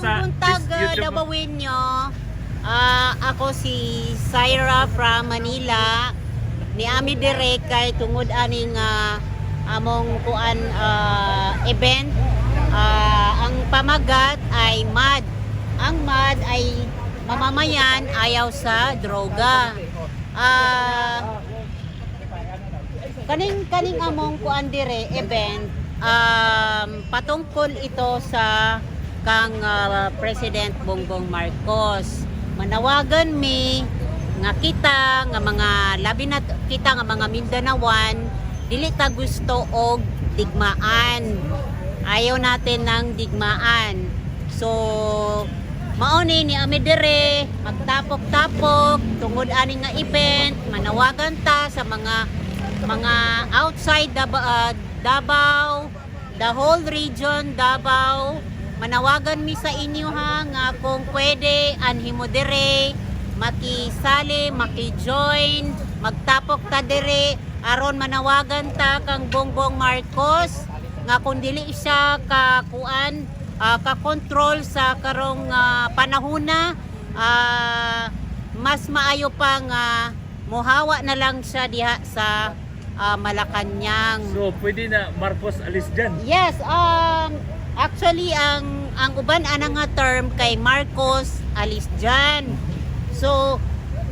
Buntag Dabawin nyo. Ako si Syra from Manila. Ni ami dire kay tungod aning among kuan event. Ang pamagat ay MAD. Ang MAD ay mamamayan ayaw sa droga. Kaning among kuan dire event patungkol ito sa kang President Bongbong Marcos. Manawagan mi nga kita nga mga labi na kita nga mga Mindanaoan dili ta gusto og digmaan. Ayaw natin ng digmaan. So mauni ni ami dire magtapok-tapok tungod ani nga event, manawagan ta sa mga outside Davao, the whole region Davao. Manawagan mi sa inyo ha nga kung pwede anhi mo dire makisali, makijoin, magtapok ta dire aron manawagan ta kang Bongbong Marcos nga kung dili siya kakuan ka-control sa karong panahona, mas maayo pa nga muhawa na lang siya diha sa Malacanang. So pwede na Marcos alis dyan? Yes, actually ang uban ana nga term kay Marcos alis dyan. So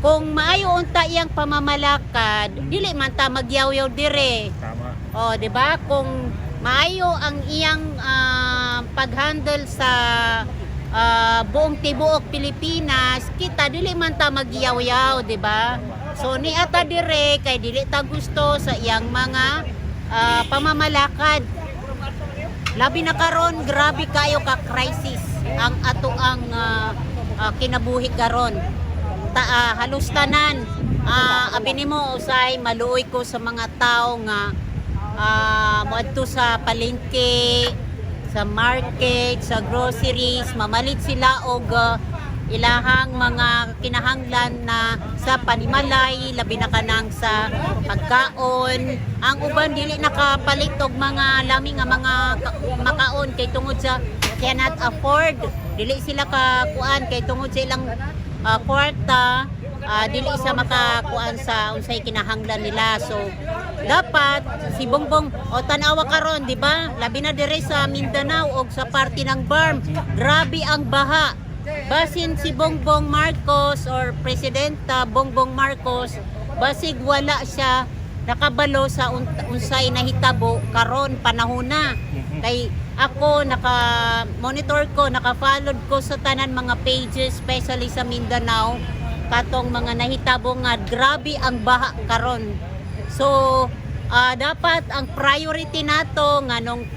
kung maayo unta iyang pamamalakad, dili man ta magyaw-yaw dire. Tama. Oh, di ba? Kung maayo ang iyang paghandle sa buong tibuok Pilipinas, kita dili man ta magyaw-yaw, di ba? So ni ata dire kay dili ta gusto sa iyang mga pamamalakad. Labi na karon, grabe kayo ka crisis ang ato ang kinabuhi karon. Halos tanan abi nimo usay maluoy ko sa mga tao nga moadto sa palengke, sa market, sa groceries, mamalit sila og ilahang mga kinahanglan na sa panimalay, labi na kanang sa pagkaon. Ang uban dili nakapalit og mga lami nga mga makaon kay tungod sa cannot afford. Dili sila kakuan kay tungod sa ilang kwarta, dili isa makakuan sa unsay kinahanglan nila. So dapat si Bongbong o tanawa karon, di ba? Labi na dire sa Mindanao og sa parte ng BARM, grabe ang baha. Basin si Bongbong Marcos or Presidenta Bongbong Marcos, basig wala siya nakabalo sa unsay nahitabo karon panahona. Kay ako naka-monitor ko, naka-follow ko sa tanan mga pages, especially sa Mindanao, katong mga nahitabo nga grabe ang baha karon. So dapat ang priority nato nganong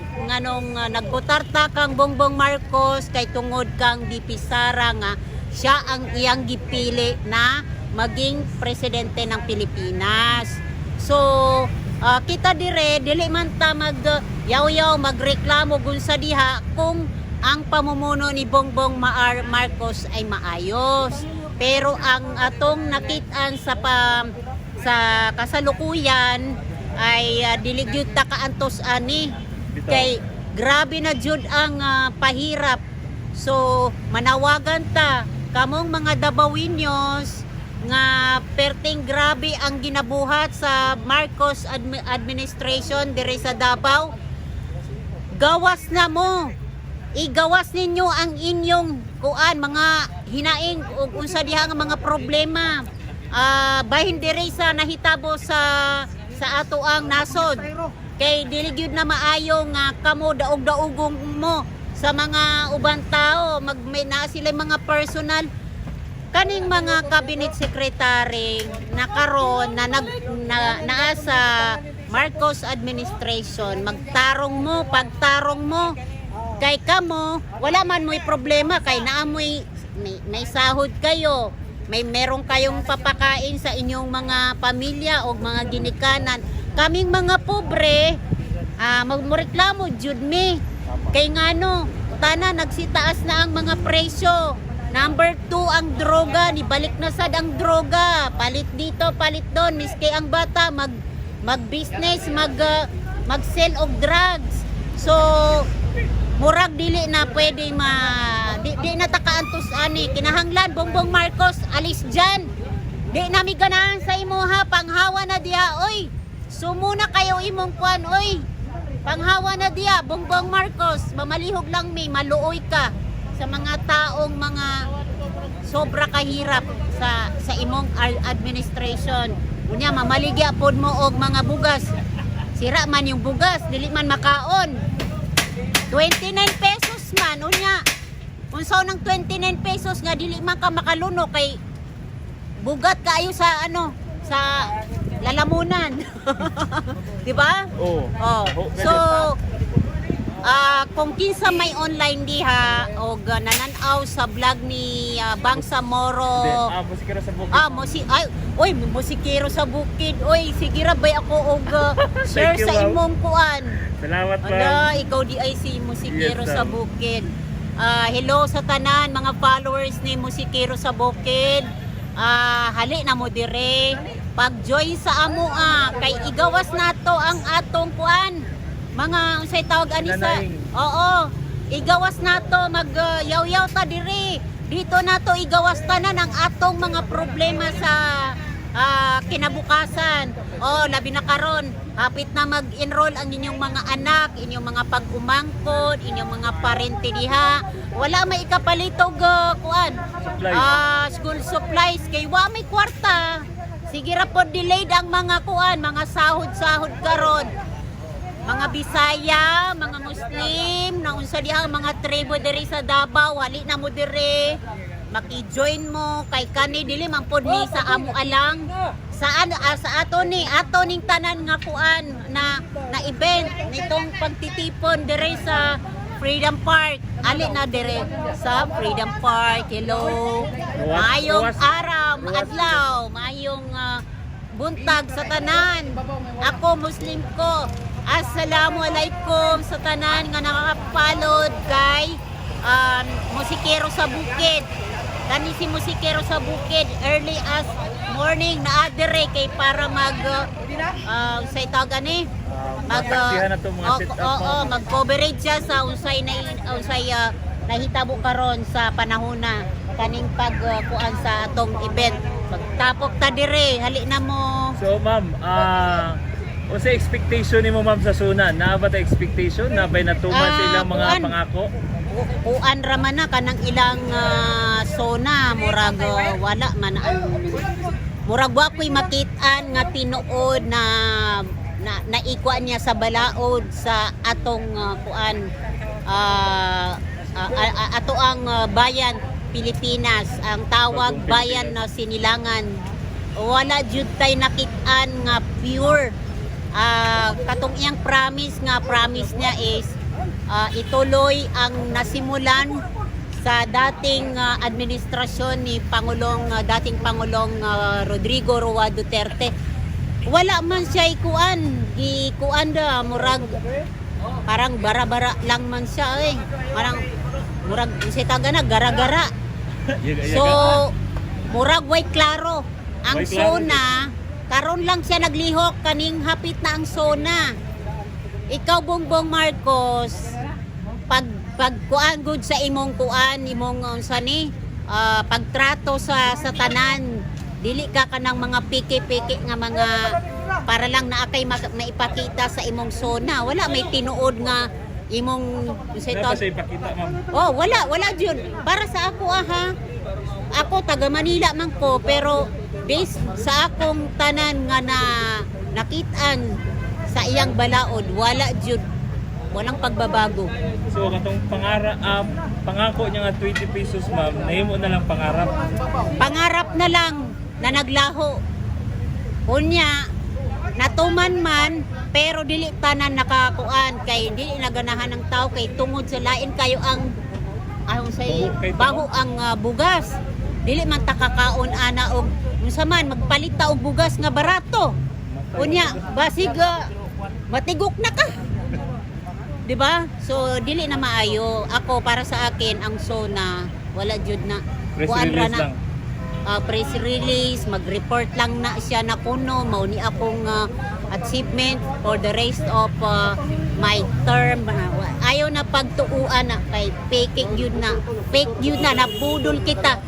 nagbotar ta kang Bongbong Marcos kay tungod kang VP Sara nga siya ang iyang gipili na maging presidente ng Pilipinas. So kita dire dili man ta magyaw-yaw magreklamo gun sa diha kung ang pamumuno ni Bongbong Marcos ay maayos. Pero ang atong nakitaan sa kasalukuyan ay dili gyud ta kaantos ani. Kay grabe na jud ang pahirap. So manawagan ta kamong mga Dabaweños nga perting grabe ang ginabuhat sa Marcos administration dire sa Davao. Gawas na mo. Igawas ninyo ang inyong kuan mga hinaing ug unsa diha nga mga problema. Bahin dire sa nahitabo sa ato ang nasod. Kay dili gyud na maayo nga kamo daog-daugong mo sa mga ubang tao, may na sila mga personal kaning mga cabinet secretary na karon na naa sa Marcos administration. Pagtarong mo kay kamo wala man mo'y problema kay naamoy may sahod kayo, meron kayong papakain sa inyong mga pamilya o mga ginikanan. Kaming mga pobre, magreklamo jud mi. Kay ngano, tana nagsitaas na ang mga presyo. Number 2 ang droga, nibalik na sad ang droga. Palit dito, palit doon. Miski ang bata mag-business, mag-sell og drugs. So murag dili na pwede di na takaantos ani kinahanglan Bongbong Marcos alis dyan. Di nami ganahan sa imo ha, panghawa na diya oy. Sumuna kayo imong kuan oy. Panghawa na diya Bongbong Marcos, mamalihog lang mi, maluoy ka sa mga taong mga sobra kahirap sa imong administration. Unya mamaligya pod mo og mga bugas. Sira man yung bugas, dili man makaon. 29 pesos man unya. Unsaw ng 29 pesos nga dili man ka makaluno kay bugat kaayo sa ano, sa lalamunan. Di ba? Oo. Oh. Oh, So kung kinsa may online diha og nananaw sa vlog ni Bangsamoro. musikero sa bukid. Musikero sa bukid. Oy, sige ra bay ako og share Thank you, sa ma'am. imong kuan. Salamat ma'am. Ala, ikaw di ay si Musikero Yes, sa ma'am. Bukid. Hello sa tanan mga followers ni Musikero sa Bukid. Hali na mo dire. Pag-join sa amo kay igawas nato ang atong kuan. Mga unsay tawag ani sa Nanaing. oo, igawas nato mag yaw-yaw ta diri. Dito nato igawas tanan ang atong mga problema sa kinabukasan. Labi na karon, hapit na mag-enroll ang inyong mga anak, inyong mga pag-umangkod, inyong mga parente diha. Wala may ikapalitog kuan. Supplies. School supplies kay wa may kwarta. Sige ra pod delayed ang mga kuan, mga sahod-sahod karon. Mga Bisaya, mga Muslim, naunsa diha ang mga tribo diri sa Davao, wali na mo diri. Maki-join mo kay kani dili man pod ni sa amo alang. Saan sa ato ning tanan nga kuan na event nitong pagtitipon diri sa Freedom Park. Ali na dire sa Freedom Park. Hello. Maayong araw, adlaw, maayong buntag sa tanan. Ako Muslim ko. Assalamualaikum sa tanan nga nakakapalod kay Musikero sa Bukid. Kani si Musikero sa Bukid early as morning na adere kay para mag say tawag ani Masaksihan na to mga setup. mag-coverage siya sa unsay nahitabo karon sa panahona kaning pagkuan sa atong event. Pagtapok ta dire, hali na mo. So ma'am, sa expectation nimo ma'am sa suna, na ba ta expectation na bay natuman sa ilang mga kuan. pangako? Uan raman na kanang ilang sona murag wala man murag wa ko'y makit-an nga tinuod na naikuan niya sa balaod sa atong kuan ato ang bayan Pilipinas, ang tawag bayan na Sinilangan. Wala jud tay nakit-an nga pure. Katong iyang promise niya is ituloy ang nasimulan sa dating administrasyon ni dating Pangulong Rodrigo Roa Duterte. Wala man siya ikuan da murag parang bara-bara lang man siya parang murag si tagana gara-gara. So murag way klaro ang Way klaro. sona karon lang siya naglihok kaning hapit na ang sona. Ikaw Bongbong Marcos, pagkuan gud sa imong pagtrato sa tanan, dili ka kanang mga piki-piki nga mga para lang naakay maipakita sa imong sona. Wala may tinuod nga imong Dapat sa ipakita ma'am. wala jud. Para sa ako ako taga Manila man ko pero based sa akong tanan nga nakitaan sa iyang balaod, wala jud, walang pagbabago. So katong pangako niya nga 20 pesos ma'am, nahimo na lang pangarap. Pangarap na lang na naglaho. Unya natuman man pero dili tanan nakakuan kay dili naganahan ng tao kay tungod sa lain kayo ang say baho ang bugas. Dili man ta kakaon ana og unsa man magpalit ta og bugas nga barato. Unya basig matigok na ka. 'Di ba? So dili na maayo. Ako para sa akin ang sona wala jud na Press kuan ra release lang. press release, mag-report lang na siya na kuno mao ni akong achievement for the rest of my term. Ayaw na pagtuuan na kay fake yun na nabudol kita.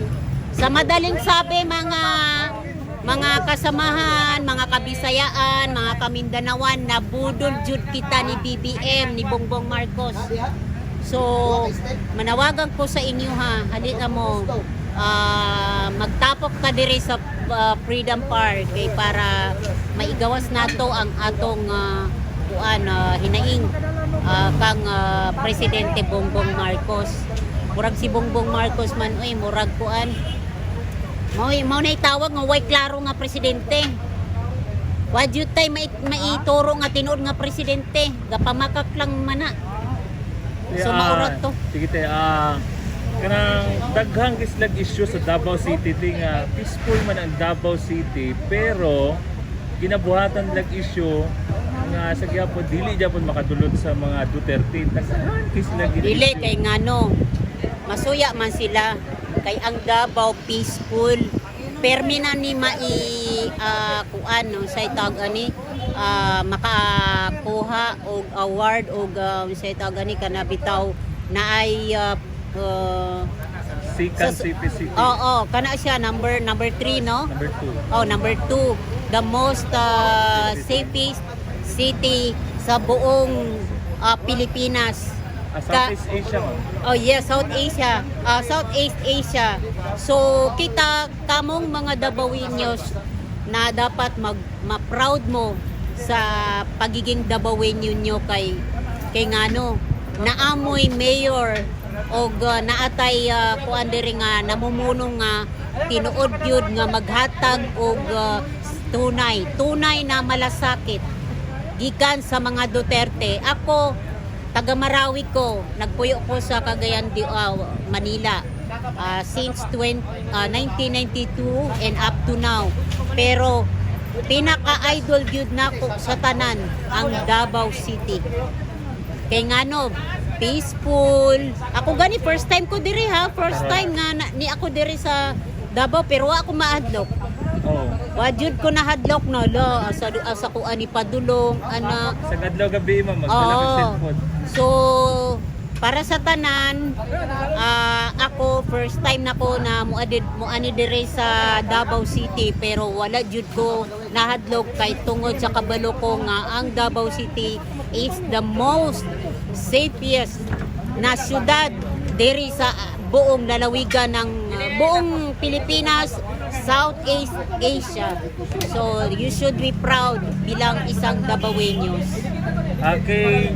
Sa madaling sabi mga kasamahan, mga kabisayaan, mga kamindanawan, nabudol jud kita ni BBM, ni Bongbong Marcos. So, manawagan ko sa inyo ha, halika mo, magtapok ka diri sa Freedom Park kay para maigawas nato ang atong hinaing kang Presidente Bongbong Marcos. Murag si Bongbong Marcos man, murag kuan. Mao na itawag nga way klaro nga presidente. Wa jud tay maituro nga tinuod nga presidente, gapamakak lang mana. So maurot to. Sige te, kanang daghang kislag issue sa Davao City ting peaceful man ang Davao City pero ginabuhatan lag issue nga sa gyapon dili gyapon makadulot sa mga Duterte. Daghan kislag Dili kay ngano. Masuya man sila kay ang Davao peaceful. Permi na ni kuan no sa tawag ani makakuha og award og sa tawag ani kana bitaw na ay Sikan CPCT. Oo, kana siya number 3 no? Number 2. Oh, number 2. The most safest city sa buong Pilipinas. Southeast Asia mo. Oh yes, Southeast Asia. So kita kamong mga Dabaweños na dapat ma-proud mo sa pagiging Dabaweño nyo kay ngano naamoy mayor og naatay kuan diri nga namumuno nga tinuod gyud nga maghatag og tunay na malasakit gikan sa mga Duterte. Ako taga Marawi ko, nagpuyo ko sa Cagayan de Manila since 1992 and up to now. Pero pinaka-idol gyud nako sa tanan ang Davao City. Kay ngano peaceful. Ako gani first time ko diri ha, first time nga ni ako diri sa Davao pero wa ako maadlok. Oh. Wajud ko na hadlok no lo asa ko ani padulong ana Sa adlaw gabi mo magdala ka cellphone. So para sa tanan ako first time nako na muani dire sa Davao City pero wala jud ko nahadlok kay tungod sa kabalo ko nga ang Davao City is the most safest na syudad diri sa buong lalawigan ng buong Pilipinas, Southeast Asia. So you should be proud bilang isang Dabaweños. Kay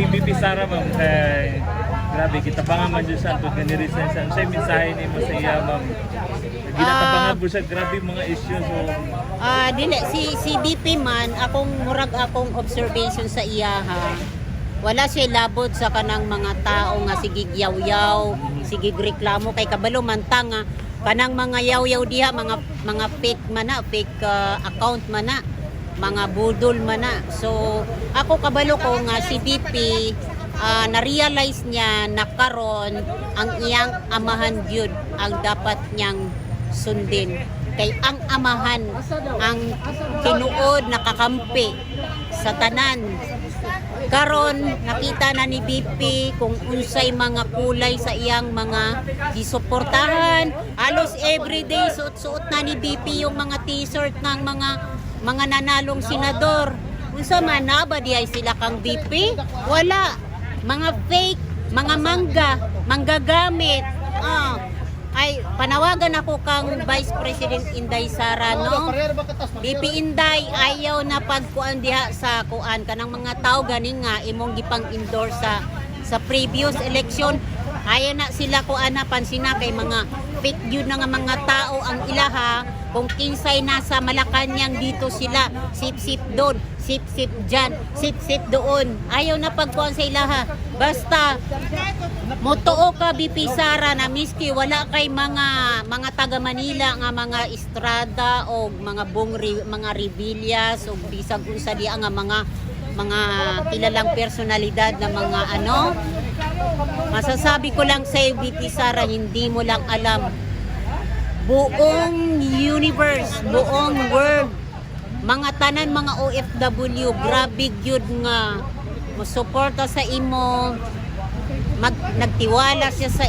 BP Sara ma'am, kay grabe kita pa nga man dyan sa atod nga ni-resign sa siya mensahe ni mo sa iya ma'am. Ginatabangan po siya grabe mga issues so Dili si BP man akong observation sa iya ha. Wala siya labot sa kanang mga tao nga sige yaw-yaw, sige reklamo kay kabalo man tanga kanang mga yaw-yaw diha mga fake account man na, mga budol man na. So ako kabalo ko nga si BP na-realize niya na karon ang iyang amahan gyud ang dapat niyang sundin. Kay ang amahan ang tinuod nakakampi sa tanan. Karon nakita na ni BP kung unsay mga kulay sa iyang mga gisuportahan. Halos everyday suot-suot na ni BP yung mga t-shirt ng mga nanalong senador. Unsa man na ba diay sila kang BP? Wala. Mga fake, mga manggagamit. Ay panawagan ako kang Vice President Inday Sara no. BP Inday ayaw na pagkuan diha sa kuan kanang mga tao ganing nga imong gipang-endorse sa previous election. Ayaw na sila kuan na pansina kay mga fake yun na nga mga tao ang ilaha kung kinsay nasa Malacañang dito sila sip-sip doon, sip-sip dyan, sip-sip doon. Ayaw na pagkuhan sa ilaha. Basta motuo ka BP Sara na miski wala kay mga taga Manila nga mga Estrada o mga mga Revillas o bisag unsa diha nga mga kilalang personalidad na mga masasabi ko lang sa BP Sara, hindi mo lang alam buong universe, buong world, mga tanan mga OFW, grabe gyud nga mosuporta sa imo, nagtiwala siya sa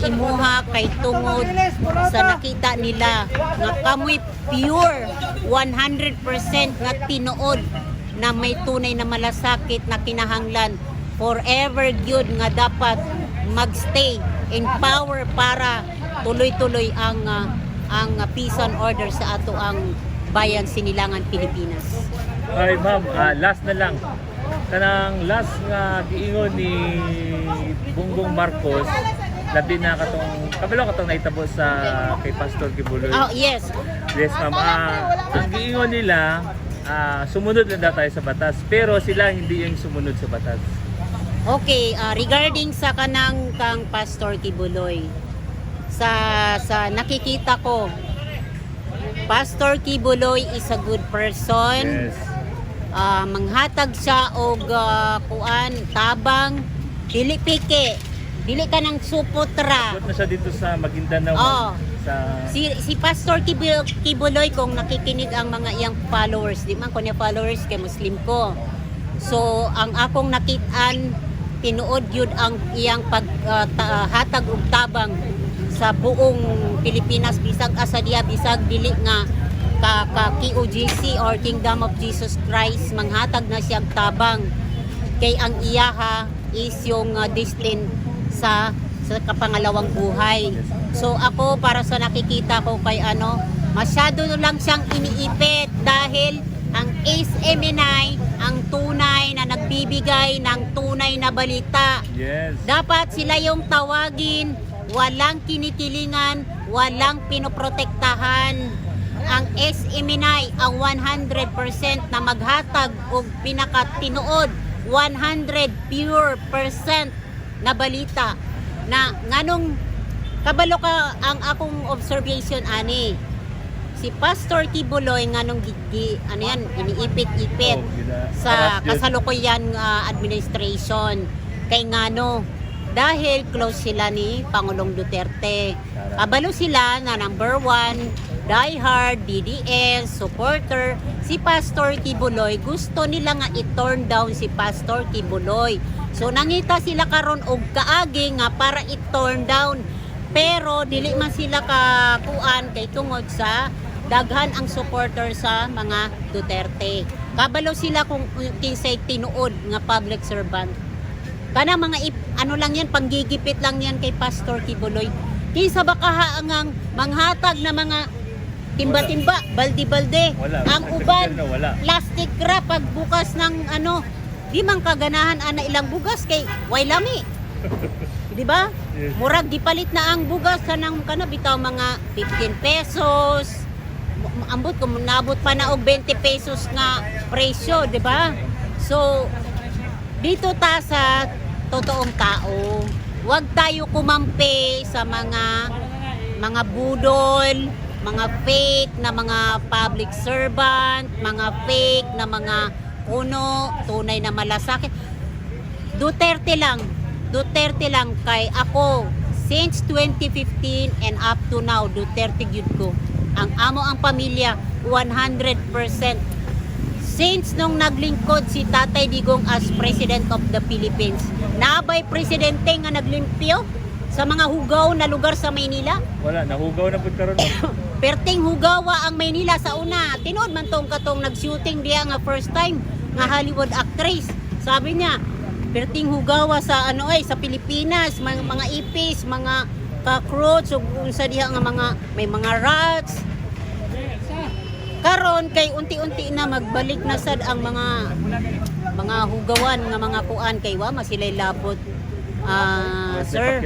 imuha kay tungod sa nakita nila nga kamoy pure 100% nga tinuod na may tunay na malasakit na kinahanglan forever gyud nga dapat magstay in power para tuloy-tuloy ang peace and order sa ato ang bayan Sinilangan, Pilipinas. Ay ma'am, last na lang. Kanang last nga giingon ni Bongbong Marcos, labi na katong kabalo katong naitabo sa kay Pastor Kibuloy. Oh, yes. Yes ma'am. Ang giingon nila, sumunod lang daw tayo sa batas, pero sila hindi yung sumunod sa batas. Okay, regarding sa kanang kang Pastor Kibuloy, sa nakikita ko, Pastor Kibuloy is a good person. Yes. Manghatag siya og kuan tabang, dili pike, dili ka nang suputra. Abot na siya dito sa Maguindanao. Oh. Sa Si Pastor Kibuloy, kung nakikinig ang mga iyang followers, di man ko niya followers kay Muslim ko. So ang akong nakitaan, tinuod yun ang iyang paghatag og tabang sa buong Pilipinas, bisag asa diha, bisag dili nga ka KOJC or Kingdom of Jesus Christ, manghatag na siyang tabang kay ang iyaha is yung destined sa kapangalawang buhay. So ako, para sa nakikita ko kay masyado lang siyang iniipit dahil ang SMNI ang tunay na nagbibigay ng tunay na balita. yes. Dapat sila yung tawagin, walang kinikilingan, walang pinoprotektahan. Ang SMNI ang 100% na maghatag og pinakatinuod, 100 pure percent na balita na nganong kabalo ka ang akong observation ani. Si Pastor Kibuloy nganong iniipit-ipit sa kasalukuyan administration kay ngano dahil close sila ni Pangulong Duterte. Kabalo sila na number 1 diehard DDS supporter si Pastor Kibuloy. Gusto nila nga i-turn down si Pastor Kibuloy. So nangita sila karon og kaagi nga para i-turn down, pero dili man sila kakuan kay tungod sa daghan ang supporter sa mga Duterte. Kabalo sila kung kinsay tinuod nga public servant. Kana mga lang yan, panggigipit lang yan kay Pastor Kibuloy. Kinsa baka haangang manghatag na mga timba-timba, balde-balde. Ang uban, plastic wrap pagbukas ng di man kaganahan ana ilang bugas kay way lami. Di ba? Yes. Murag gipalit na ang bugas kanang bitaw mga 15 pesos. Ambot kung nabot pa na og 20 pesos nga presyo, di ba? So dito ta sa totoong tao, huwag tayo kumampi sa mga budol, mga fake na mga public servant, mga fake na mga tunay na malasakit. Duterte lang kay ako since 2015 and up to now, Duterte gyud ko. Ang amo ang pamilya 100%. Since nung naglingkod si Tatay Digong as President of the Philippines, naabay presidente nga naglimpyo sa mga hugaw na lugar sa Maynila? Wala, nahugaw na pud karon. Perting hugawa ang Maynila sa una. Tinood man tong katong nag-shooting diya nga first time nga Hollywood actress. Sabi niya, perting hugawa sa sa Pilipinas, mga ipis, mga cockroach ug unsa diha nga may mga rats. Karon kay unti-unti na magbalik na sad ang mga hugawan nga mga kuan kay wa masilay labot. Sir.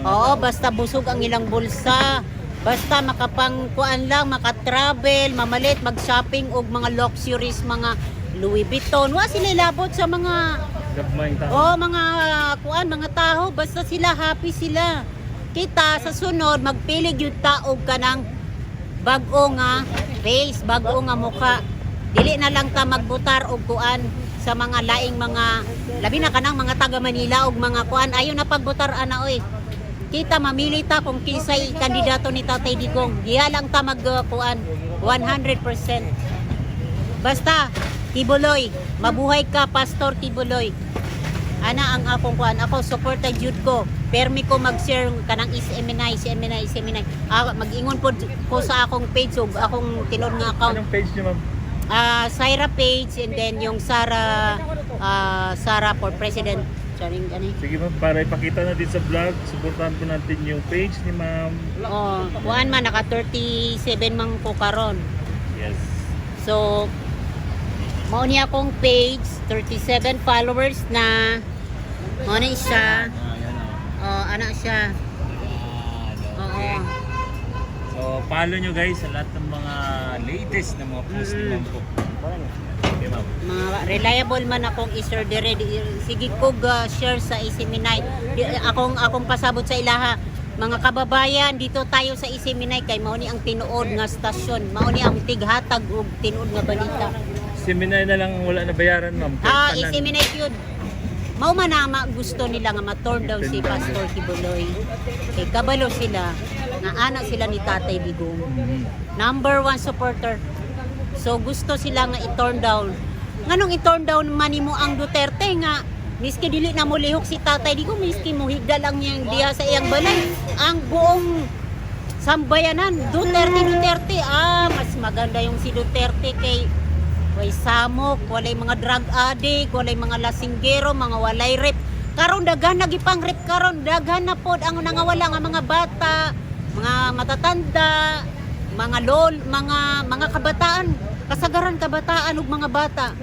Oo, basta busog ang ilang bulsa. Basta makapangkuan lang, makatravel, mamalit, mag-shopping og mga luxuries, mga Louis Vuitton. Wa sila labot sa mga mga kuan, mga tao. Basta sila happy sila. Kita sa sunod magpili gyud ta og kanang bag-o nga face, bag-o nga mukha. Dili na lang ta magbutar og kuan sa mga laing mga labi na kanang mga taga Manila og mga kuan ayo na pagbutar ana oy. kita mamili ta kung kinsay kandidato ni Tatay Digong. Diya lang ta magkuan 100%. Basta Kibuloy, mabuhay ka Pastor Kibuloy. Ana ang akong kuan, ako suporta jud ko. Permi ko mag-share kanang SMNI. Mag-ingon po ko sa akong page ug akong tinod nga account. Anong page niyo, ma'am? Syra page and then yung Sara for President. Charing ani. Sige ma'am, para ipakita natin sa vlog, suportahan po natin yung page ni ma'am. Oh, kuan man naka 37 man ko karon. Yes. So mao niya akong page, 37 followers na. Mao na siya. Oh, ana siya. Oo. So, follow nyo guys sa lahat ng mga latest na mga post ni ma'am po. Okay, ma'am. Mga reliable man akong i-share dire. Sige ko share sa Isiminay. Akong pasabot sa ilaha. Mga kababayan, dito tayo sa Isiminay kay mao ni ang tinuod nga stasyon. Mao ni ang tighatag og tinuod nga balita. Seminay na lang wala na bayaran, ma'am. Isiminay yun. Mao man na gusto nila nga ma-turn down si Pastor Kibuloy. Kay kabalo sila nga anak sila ni Tatay Digong. Number 1 supporter. So gusto sila nga i-turn down. Nganong i-turn down man nimo ang Duterte nga miski dili na mo lihok si Tatay Digong, miski mo higda lang niyang diha sa iyang balay. Ang buong sambayanan Duterte. Mas maganda yung si Duterte kay way samok, walay mga drug addict, walay mga lasinggero, mga walay rep. Karon daghan nagipang rep karon, daghan na pod ang nangawala nga mga bata, mga matatanda, mga mga kabataan, kasagaran kabataan ug mga bata.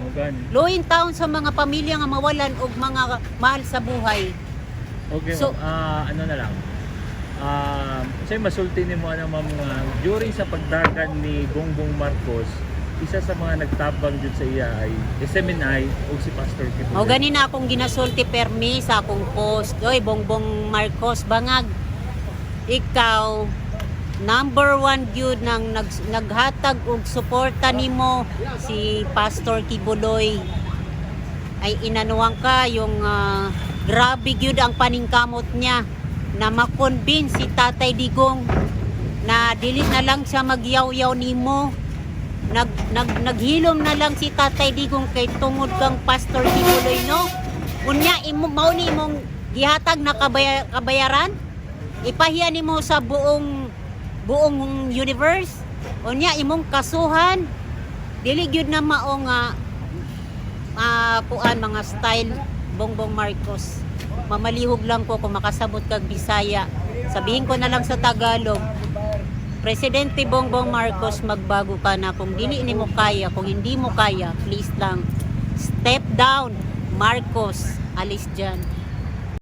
Loin taon sa mga pamilya nga mawalan og mga mahal sa buhay. Okay, So, ano na lang. Say masulti nimo ano ma'am nga during sa pagdagan ni Bongbong Marcos, isa sa mga nagtabang dun sa iya ay SMNI o si Pastor Kibuloy. O ganina akong ginasulti permi sa akong post. Oy, Bongbong Marcos, bangag. Ikaw, number 1 gyud nang naghatag og suporta nimo si Pastor Kibuloy. Ay inanuwang ka yung grabe gyud ang paningkamot niya na makonvince si Tatay Digong na dili na lang siya magyaw-yaw nimo. Naghilom na lang si Tatay Digong kay tungod kang Pastor Kibuloy, no? Unya mao ni imong gihatag na kabayaran, ipahiya nimo sa buong universe. Unya imong kasuhan dili gyud na mao nga kuan mga style Bongbong Marcos. Mamalihog lang ko kung makasabot kag Bisaya. Sabihin ko na lang sa Tagalog. Presidente Bongbong Marcos, magbago ka na. Kung dili ni mo kaya, kung hindi mo kaya, please lang, step down. Marcos, alis dyan.